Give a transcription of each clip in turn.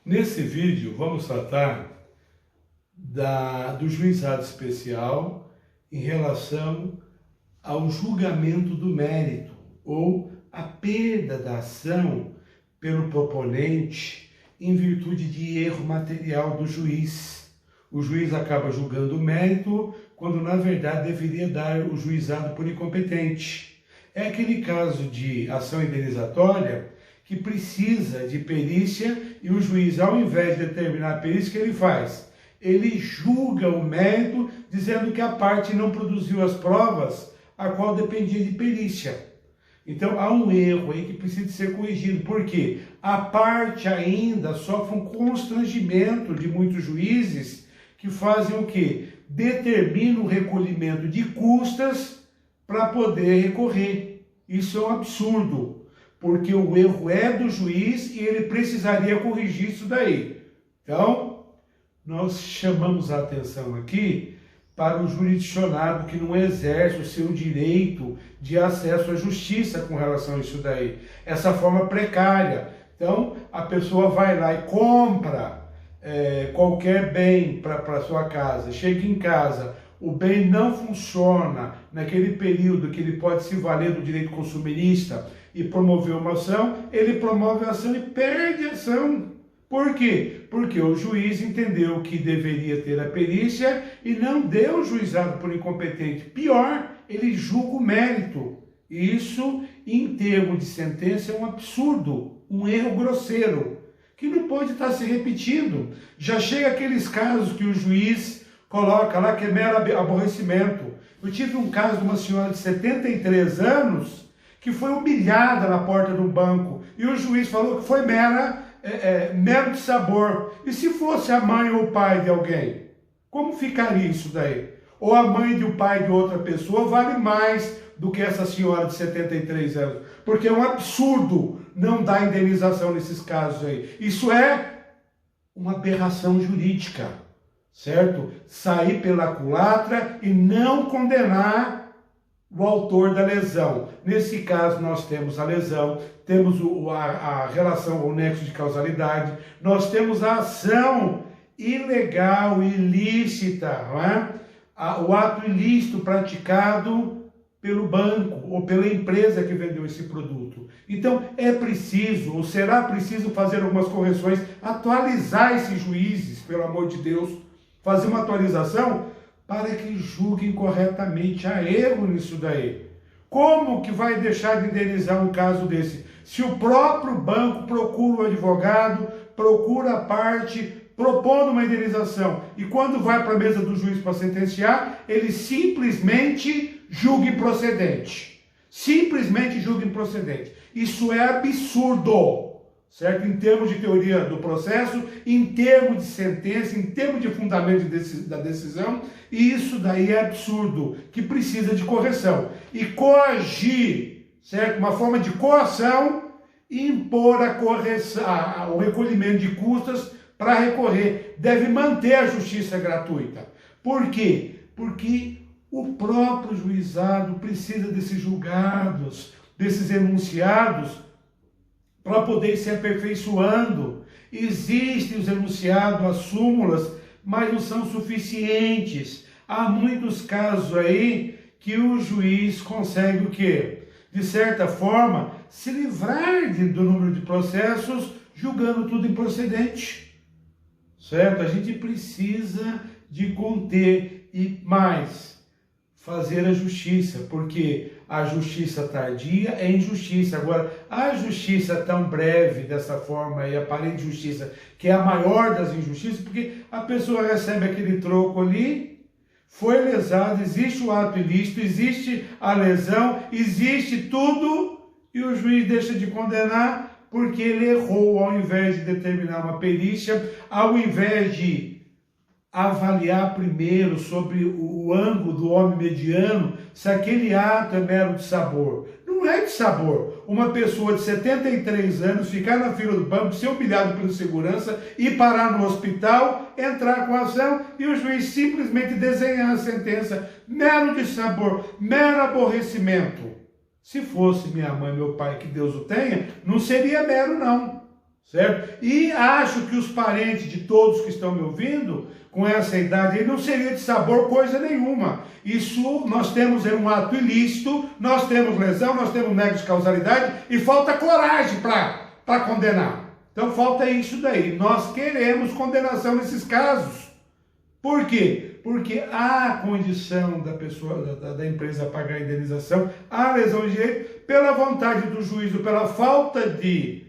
Nesse vídeo vamos tratar do juizado especial em relação ao julgamento do mérito ou a perda da ação pelo proponente em virtude de erro material do juiz. O juiz acaba julgando o mérito quando na verdade deveria dar o juizado por incompetente. É aquele caso de ação indenizatória que precisa de perícia e o juiz, ao invés de determinar a perícia, o que ele faz? Ele julga o mérito dizendo que a parte não produziu as provas a qual dependia de perícia. Então há um erro aí que precisa ser corrigido, porque a parte ainda sofre um constrangimento de muitos juízes que fazem o quê? Determinam o recolhimento de custas para poder recorrer. Isso é um absurdo, porque o erro é do juiz e ele precisaria corrigir isso daí. Então, nós chamamos a atenção aqui para o jurisdicionado que não exerce o seu direito de acesso à justiça com relação a isso daí. Essa forma precária. Então, a pessoa vai lá e compra qualquer bem para sua casa, chega em casa, o bem não funciona naquele período que ele pode se valer do direito consumerista e promover uma ação, ele promove a ação e perde a ação. Por quê? Porque o juiz entendeu que deveria ter a perícia e não deu o juizado por incompetente. Pior, ele julga o mérito. Isso, em termos de sentença, é um absurdo, um erro grosseiro, que não pode estar se repetindo. Já chega aqueles casos que o juiz coloca lá que é mero aborrecimento. Eu tive um caso de uma senhora de 73 anos que foi humilhada na porta do banco e o juiz falou que foi mero de sabor. E se fosse a mãe ou o pai de alguém? Como ficaria isso daí? Ou a mãe e o pai de outra pessoa vale mais do que essa senhora de 73 anos? Porque é um absurdo não dar indenização nesses casos aí. Isso é uma aberração jurídica, certo? Sair pela culatra e não condenar o autor da lesão. Nesse caso, nós temos a lesão, temos a relação, o nexo de causalidade, nós temos a ação ilegal, ilícita, não é? O ato ilícito praticado pelo banco ou pela empresa que vendeu esse produto. Então, é preciso, ou será preciso fazer algumas correções, atualizar esses juízes, pelo amor de Deus, fazer uma atualização para que julguem corretamente. Há erro nisso daí. Como que vai deixar de indenizar um caso desse? Se o próprio banco procura o advogado, procura a parte, propondo uma indenização, e quando vai para a mesa do juiz para sentenciar, ele simplesmente julga improcedente. Simplesmente julga improcedente. Isso é absurdo, certo? Em termos de teoria do processo, em termos de sentença, em termos de fundamento da decisão, e isso daí é absurdo, que precisa de correção. E coagir, certo? Uma forma de coação, impor a correção, o recolhimento de custas para recorrer. Deve manter a justiça gratuita. Por quê? Porque o próprio juizado precisa desses julgados, desses enunciados, para poder se aperfeiçoando. Existem os enunciados, as súmulas, mas não são suficientes. Há muitos casos aí que o juiz consegue o quê? De certa forma, se livrar do número de processos, julgando tudo improcedente. Certo? A gente precisa de conter e mais fazer a justiça, porque a justiça tardia é injustiça. Agora, a justiça tão breve, dessa forma, e a aparente justiça, que é a maior das injustiças, porque a pessoa recebe aquele troco ali, foi lesado, existe o ato ilícito, existe a lesão, existe tudo, e o juiz deixa de condenar porque ele errou ao invés de determinar uma perícia, ao invés de avaliar primeiro sobre o ângulo do homem mediano, se aquele ato é mero de sabor. Não é de sabor. Uma pessoa de 73 anos ficar na fila do banco, ser humilhado pelo segurança, ir parar no hospital, entrar com a ação e o juiz simplesmente desenhar a sentença. Mero de sabor, mero aborrecimento. Se fosse minha mãe, meu pai, que Deus o tenha, não seria mero não. certo? E acho que os parentes de todos que estão me ouvindo, com essa idade aí, não seria de sabor coisa nenhuma. Isso, nós temos um ato ilícito, nós temos lesão, nós temos nexo de causalidade e falta coragem para condenar. Então falta isso daí. Nós queremos condenação nesses casos. Por quê? Porque há condição da pessoa, da empresa pagar a indenização, há lesão de direito, pela vontade do juízo, pela falta de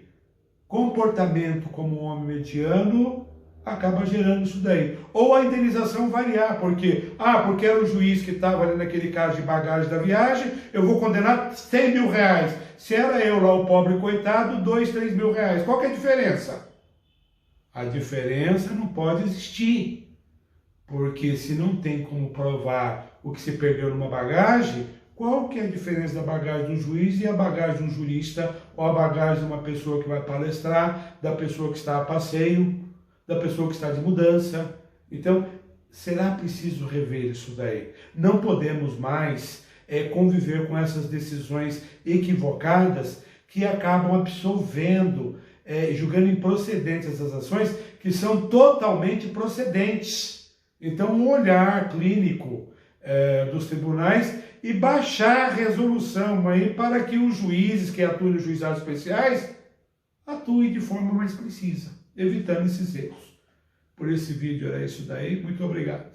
comportamento como um homem mediano, acaba gerando isso daí. Ou a indenização variar, porque era o juiz que estava ali naquele caso de bagagem da viagem, eu vou condenar 100 mil reais. Se era eu lá, o pobre coitado, 2, 3 mil reais. Qual que é a diferença? A diferença não pode existir. Porque se não tem como provar o que se perdeu numa bagagem, qual que é a diferença da bagagem do juiz e a bagagem de um jurista, ou a bagagem de uma pessoa que vai palestrar, da pessoa que está a passeio, da pessoa que está de mudança? Então, será preciso rever isso daí. Não podemos mais conviver com essas decisões equivocadas que acabam absolvendo, julgando improcedentes essas ações que são totalmente procedentes. Então, um olhar clínico dos tribunais e baixar a resolução aí para que os juízes que atuem nos juizados especiais atuem de forma mais precisa, evitando esses erros. Por esse vídeo era isso daí. Muito obrigado.